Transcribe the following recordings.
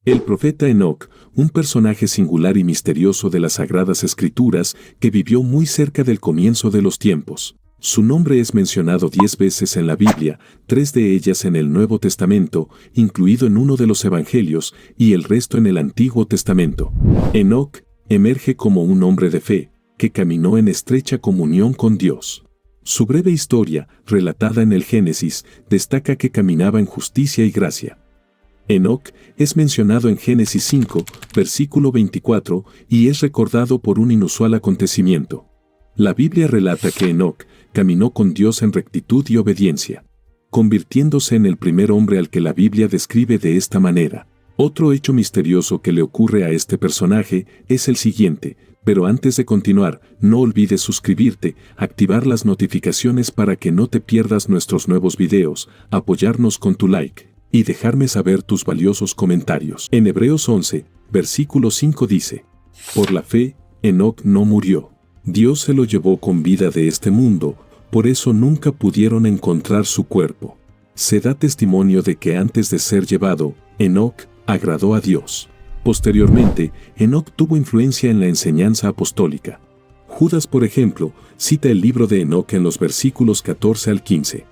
El profeta Enoc, un personaje singular y misterioso de las Sagradas Escrituras que vivió muy cerca del comienzo de los tiempos. Su nombre es mencionado 10 veces en la Biblia, 3 de ellas en el Nuevo Testamento, incluido en uno de los Evangelios, y el resto en el Antiguo Testamento. Enoc emerge como un hombre de fe, que caminó en estrecha comunión con Dios. Su breve historia, relatada en el Génesis, destaca que caminaba en justicia y gracia. Enoc es mencionado en Génesis 5, versículo 24, y es recordado por un inusual acontecimiento. La Biblia relata que Enoc caminó con Dios en rectitud y obediencia, convirtiéndose en el primer hombre al que la Biblia describe de esta manera. Otro hecho misterioso que le ocurre a este personaje es el siguiente, pero antes de continuar, no olvides suscribirte, activar las notificaciones para que no te pierdas nuestros nuevos videos, apoyarnos con tu like y dejarme saber tus valiosos comentarios. En Hebreos 11, versículo 5 dice: por la fe, Enoc no murió. Dios se lo llevó con vida de este mundo, por eso nunca pudieron encontrar su cuerpo. Se da testimonio de que antes de ser llevado, Enoc agradó a Dios. Posteriormente, Enoc tuvo influencia en la enseñanza apostólica. Judas, por ejemplo, cita el libro de Enoc en los versículos 14 al 15.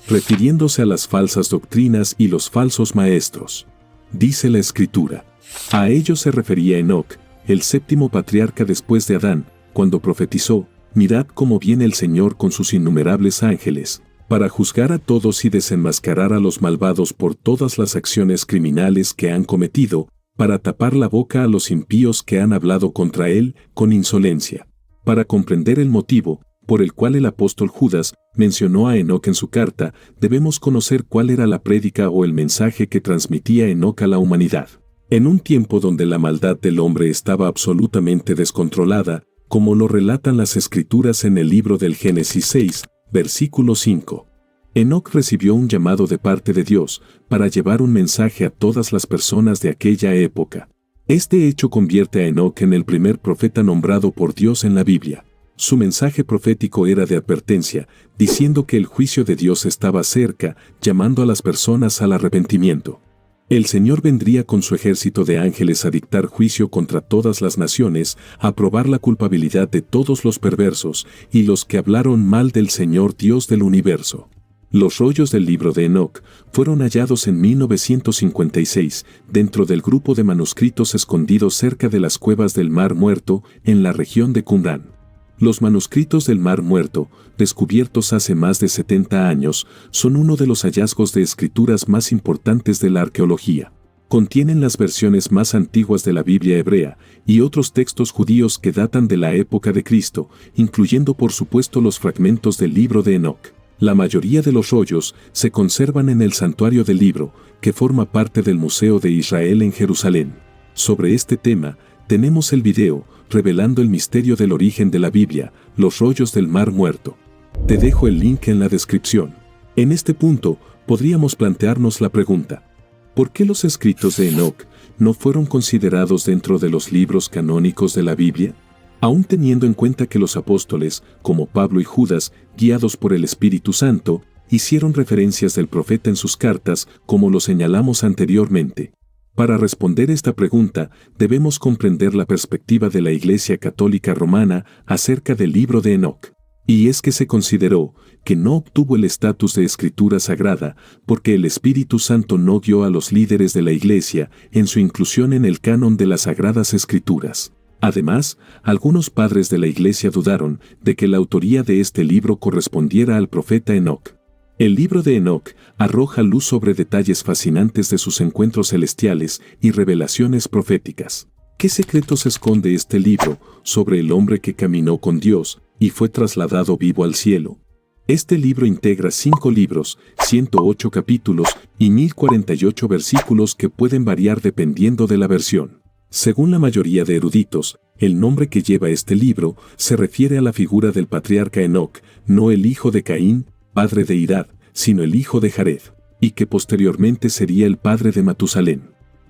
Refiriéndose a las falsas doctrinas y los falsos maestros. Dice la Escritura: a ellos se refería Enoc, el séptimo patriarca después de Adán, cuando profetizó: mirad cómo viene el Señor con sus innumerables ángeles, para juzgar a todos y desenmascarar a los malvados por todas las acciones criminales que han cometido, para tapar la boca a los impíos que han hablado contra él con insolencia. Para comprender el motivo por el cual el apóstol Judas mencionó a Enoc en su carta, debemos conocer cuál era la prédica o el mensaje que transmitía Enoc a la humanidad. En un tiempo donde la maldad del hombre estaba absolutamente descontrolada, como lo relatan las Escrituras en el libro del Génesis 6, versículo 5. Enoc recibió un llamado de parte de Dios para llevar un mensaje a todas las personas de aquella época. Este hecho convierte a Enoc en el primer profeta nombrado por Dios en la Biblia. Su mensaje profético era de advertencia, diciendo que el juicio de Dios estaba cerca, llamando a las personas al arrepentimiento. El Señor vendría con su ejército de ángeles a dictar juicio contra todas las naciones, a probar la culpabilidad de todos los perversos y los que hablaron mal del Señor Dios del universo. Los rollos del libro de Enoc fueron hallados en 1956 dentro del grupo de manuscritos escondidos cerca de las cuevas del Mar Muerto en la región de Qumrán. Los manuscritos del Mar Muerto, descubiertos hace más de 70 años, son uno de los hallazgos de escrituras más importantes de la arqueología. Contienen las versiones más antiguas de la Biblia hebrea y otros textos judíos que datan de la época de Cristo, incluyendo por supuesto los fragmentos del libro de Enoc. La mayoría de los rollos se conservan en el Santuario del Libro, que forma parte del Museo de Israel en Jerusalén. Sobre este tema, tenemos el video revelando el misterio del origen de la Biblia, los rollos del Mar Muerto. Te dejo el link en la descripción. En este punto, podríamos plantearnos la pregunta: ¿por qué los escritos de Enoc no fueron considerados dentro de los libros canónicos de la Biblia? Aún teniendo en cuenta que los apóstoles, como Pablo y Judas, guiados por el Espíritu Santo, hicieron referencias del profeta en sus cartas, como lo señalamos anteriormente. Para responder esta pregunta, debemos comprender la perspectiva de la Iglesia Católica Romana acerca del libro de Enoc. Y es que se consideró que no obtuvo el estatus de escritura sagrada porque el Espíritu Santo no guió a los líderes de la Iglesia en su inclusión en el canon de las Sagradas Escrituras. Además, algunos padres de la Iglesia dudaron de que la autoría de este libro correspondiera al profeta Enoc. El libro de Enoc arroja luz sobre detalles fascinantes de sus encuentros celestiales y revelaciones proféticas. ¿Qué secretos esconde este libro sobre el hombre que caminó con Dios y fue trasladado vivo al cielo? Este libro integra 5 libros, 108 capítulos y 1048 versículos que pueden variar dependiendo de la versión. Según la mayoría de eruditos, el nombre que lleva este libro se refiere a la figura del patriarca Enoc, no el hijo de Caín, padre de Irad, sino el hijo de Jared, y que posteriormente sería el padre de Matusalén,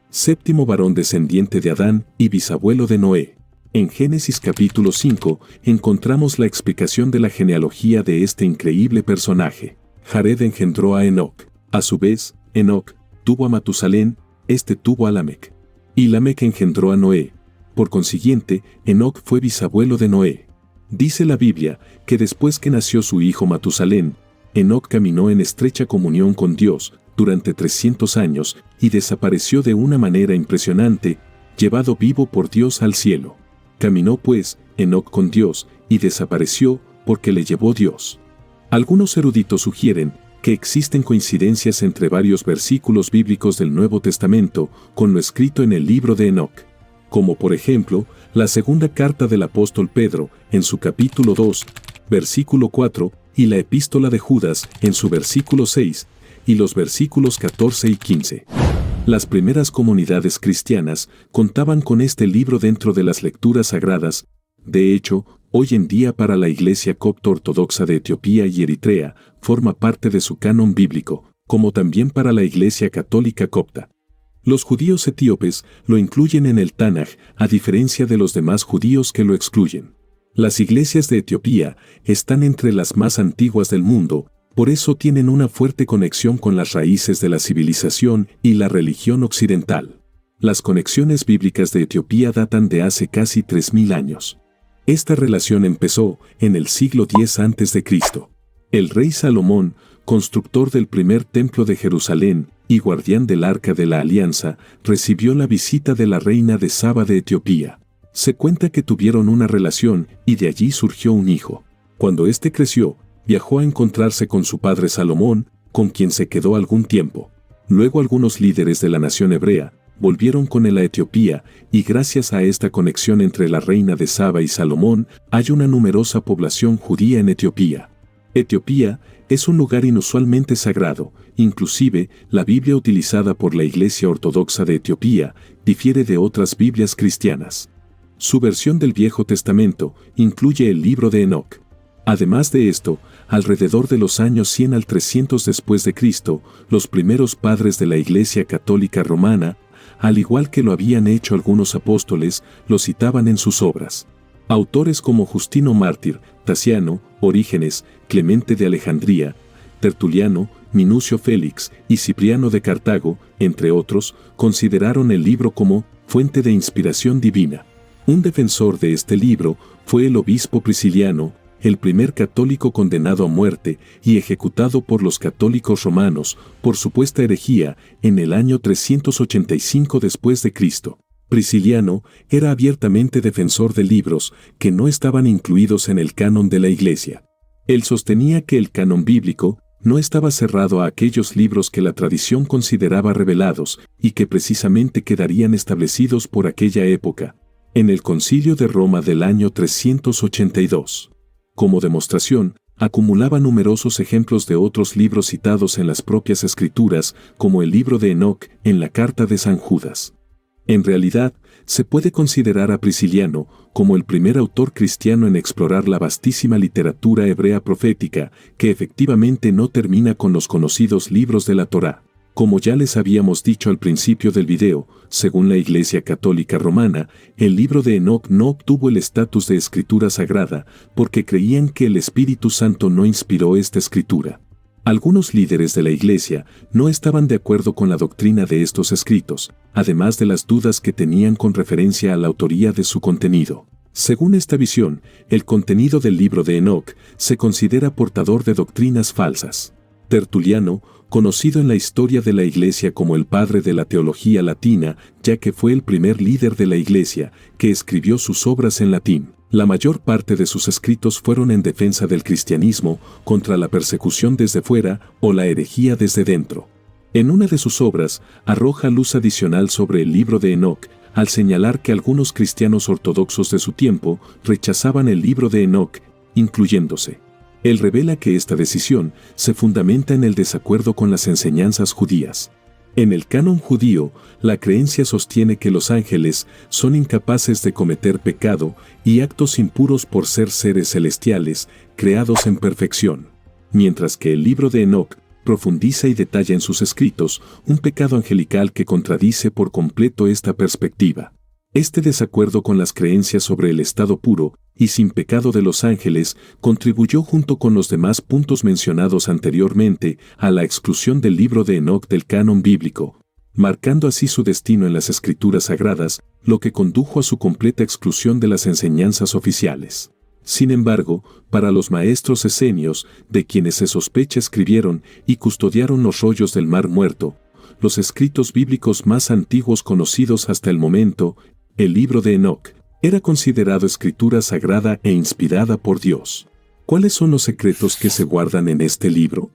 séptimo varón descendiente de Adán y bisabuelo de Noé. En Génesis capítulo 5 encontramos la explicación de la genealogía de este increíble personaje. Jared engendró a Enoc. A su vez, Enoc tuvo a Matusalén, este tuvo a Lamec. Y Lamec engendró a Noé. Por consiguiente, Enoc fue bisabuelo de Noé. Dice la Biblia que después que nació su hijo Matusalén, Enoc caminó en estrecha comunión con Dios durante 300 años y desapareció de una manera impresionante, llevado vivo por Dios al cielo. Caminó pues Enoc con Dios y desapareció porque le llevó Dios. Algunos eruditos sugieren que existen coincidencias entre varios versículos bíblicos del Nuevo Testamento con lo escrito en el libro de Enoc, como por ejemplo la segunda carta del apóstol Pedro en su capítulo 2, versículo 4, y la epístola de Judas en su versículo 6, y los versículos 14 y 15. Las primeras comunidades cristianas contaban con este libro dentro de las lecturas sagradas. De hecho, hoy en día para la Iglesia Copta Ortodoxa de Etiopía y Eritrea, forma parte de su canon bíblico, como también para la Iglesia Católica Copta. Los judíos etíopes lo incluyen en el Tanaj, a diferencia de los demás judíos que lo excluyen. Las iglesias de Etiopía están entre las más antiguas del mundo, por eso tienen una fuerte conexión con las raíces de la civilización y la religión occidental. Las conexiones bíblicas de Etiopía datan de hace casi 3000 años. Esta relación empezó en el siglo X a.C. El rey Salomón, constructor del primer templo de Jerusalén y guardián del Arca de la Alianza, recibió la visita de la reina de Saba de Etiopía. Se cuenta que tuvieron una relación y de allí surgió un hijo. Cuando éste creció, viajó a encontrarse con su padre Salomón, con quien se quedó algún tiempo. Luego algunos líderes de la nación hebrea volvieron con él a Etiopía, y gracias a esta conexión entre la reina de Saba y Salomón, hay una numerosa población judía en Etiopía. Etiopía es un lugar inusualmente sagrado, inclusive la Biblia utilizada por la Iglesia Ortodoxa de Etiopía difiere de otras Biblias cristianas. Su versión del Viejo Testamento incluye el libro de Enoc. Además de esto, alrededor de los años 100 al 300 después de Cristo, los primeros padres de la Iglesia Católica Romana, al igual que lo habían hecho algunos apóstoles, lo citaban en sus obras. Autores como Justino Mártir, Tasiano, Orígenes, Clemente de Alejandría, Tertuliano, Minucio Félix y Cipriano de Cartago, entre otros, consideraron el libro como fuente de inspiración divina. Un defensor de este libro fue el obispo Prisciliano, el primer católico condenado a muerte y ejecutado por los católicos romanos por supuesta herejía en el año 385 después de Cristo. Prisciliano era abiertamente defensor de libros que no estaban incluidos en el canon de la Iglesia. Él sostenía que el canon bíblico no estaba cerrado a aquellos libros que la tradición consideraba revelados y que precisamente quedarían establecidos por aquella época, en el Concilio de Roma del año 382. Como demostración, acumulaba numerosos ejemplos de otros libros citados en las propias Escrituras, como el libro de Enoc en la carta de San Judas. En realidad, se puede considerar a Prisciliano como el primer autor cristiano en explorar la vastísima literatura hebrea profética, que efectivamente no termina con los conocidos libros de la Torá. Como ya les habíamos dicho al principio del video, según la Iglesia Católica Romana, el libro de Enoc no obtuvo el estatus de escritura sagrada porque creían que el Espíritu Santo no inspiró esta escritura. Algunos líderes de la Iglesia no estaban de acuerdo con la doctrina de estos escritos, además de las dudas que tenían con referencia a la autoría de su contenido. Según esta visión, el contenido del libro de Enoc se considera portador de doctrinas falsas. Tertuliano, conocido en la historia de la Iglesia como el padre de la teología latina, ya que fue el primer líder de la Iglesia que escribió sus obras en latín. La mayor parte de sus escritos fueron en defensa del cristianismo, contra la persecución desde fuera o la herejía desde dentro. En una de sus obras, arroja luz adicional sobre el libro de Enoc, al señalar que algunos cristianos ortodoxos de su tiempo rechazaban el libro de Enoc, incluyéndose. Él revela que esta decisión se fundamenta en el desacuerdo con las enseñanzas judías. En el canon judío, la creencia sostiene que los ángeles son incapaces de cometer pecado y actos impuros por ser seres celestiales, creados en perfección. Mientras que el libro de Enoc profundiza y detalla en sus escritos un pecado angelical que contradice por completo esta perspectiva. Este desacuerdo con las creencias sobre el estado puro y sin pecado de los ángeles contribuyó junto con los demás puntos mencionados anteriormente a la exclusión del libro de Enoc del canon bíblico. marcando así su destino en las escrituras sagradas, lo que condujo a su completa exclusión de las enseñanzas oficiales. Sin embargo, para los maestros esenios, de quienes se sospecha escribieron y custodiaron los rollos del Mar Muerto, los escritos bíblicos más antiguos conocidos hasta el momento, el libro de Enoc, era considerado escritura sagrada e inspirada por Dios. ¿Cuáles son los secretos que se guardan en este libro?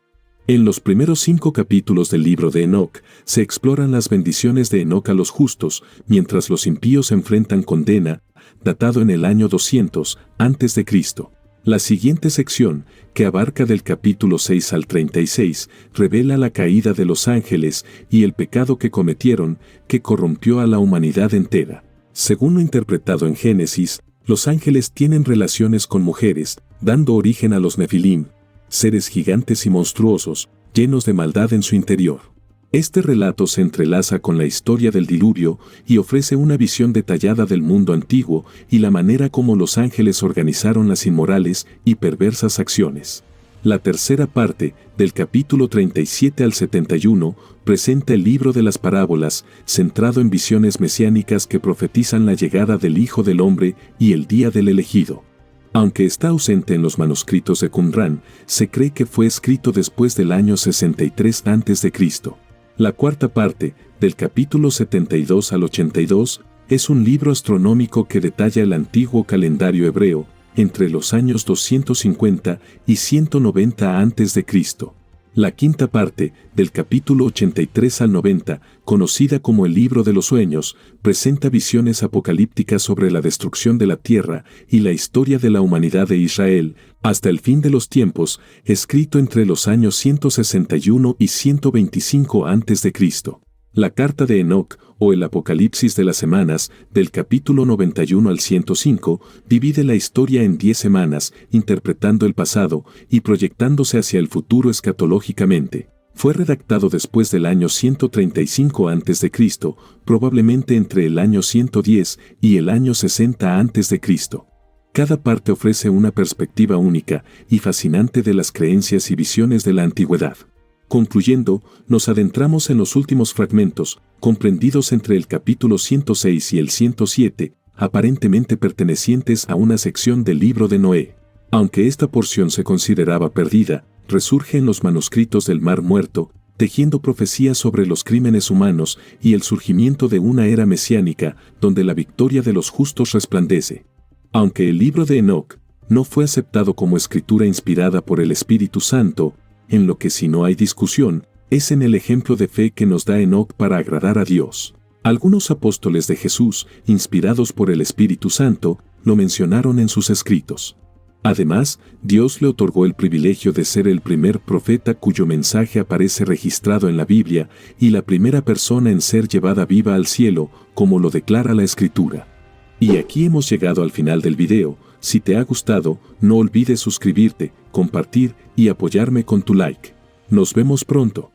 En los primeros 5 capítulos del libro de Enoc se exploran las bendiciones de Enoc a los justos, mientras los impíos enfrentan condena, datado en el año 200 a.C. La siguiente sección, que abarca del capítulo 6 al 36, revela la caída de los ángeles y el pecado que cometieron, que corrompió a la humanidad entera. Según lo interpretado en Génesis, los ángeles tienen relaciones con mujeres, dando origen a los Nefilim, seres gigantes y monstruosos, llenos de maldad en su interior. Este relato se entrelaza con la historia del diluvio y ofrece una visión detallada del mundo antiguo y la manera como los ángeles organizaron las inmorales y perversas acciones. La tercera parte, del capítulo 37 al 71, presenta el libro de las parábolas, centrado en visiones mesiánicas que profetizan la llegada del Hijo del Hombre y el día del elegido. Aunque está ausente en los manuscritos de Qumrán, se cree que fue escrito después del año 63 a.C. La cuarta parte, del capítulo 72 al 82, es un libro astronómico que detalla el antiguo calendario hebreo, entre los años 250 y 190 a.C. La quinta parte, del capítulo 83 al 90, conocida como el Libro de los Sueños, presenta visiones apocalípticas sobre la destrucción de la tierra y la historia de la humanidad de Israel, hasta el fin de los tiempos, escrito entre los años 161 y 125 a.C. La Carta de Enoc, o el Apocalipsis de las Semanas, del capítulo 91 al 105, divide la historia en 10 semanas, interpretando el pasado y proyectándose hacia el futuro escatológicamente. Fue redactado después del año 135 a.C., probablemente entre el año 110 y el año 60 a.C. Cada parte ofrece una perspectiva única y fascinante de las creencias y visiones de la antigüedad. Concluyendo, nos adentramos en los últimos fragmentos, comprendidos entre el capítulo 106 y el 107, aparentemente pertenecientes a una sección del libro de Noé. Aunque esta porción se consideraba perdida, resurge en los manuscritos del Mar Muerto, tejiendo profecías sobre los crímenes humanos y el surgimiento de una era mesiánica, donde la victoria de los justos resplandece. Aunque el libro de Enoc no fue aceptado como escritura inspirada por el Espíritu Santo, en lo que si no hay discusión, es en el ejemplo de fe que nos da Enoc para agradar a Dios. Algunos apóstoles de Jesús, inspirados por el Espíritu Santo, lo mencionaron en sus escritos. Además, Dios le otorgó el privilegio de ser el primer profeta cuyo mensaje aparece registrado en la Biblia y la primera persona en ser llevada viva al cielo, como lo declara la Escritura. Y aquí hemos llegado al final del video. Si te ha gustado, no olvides suscribirte, compartir y apoyarme con tu like. Nos vemos pronto.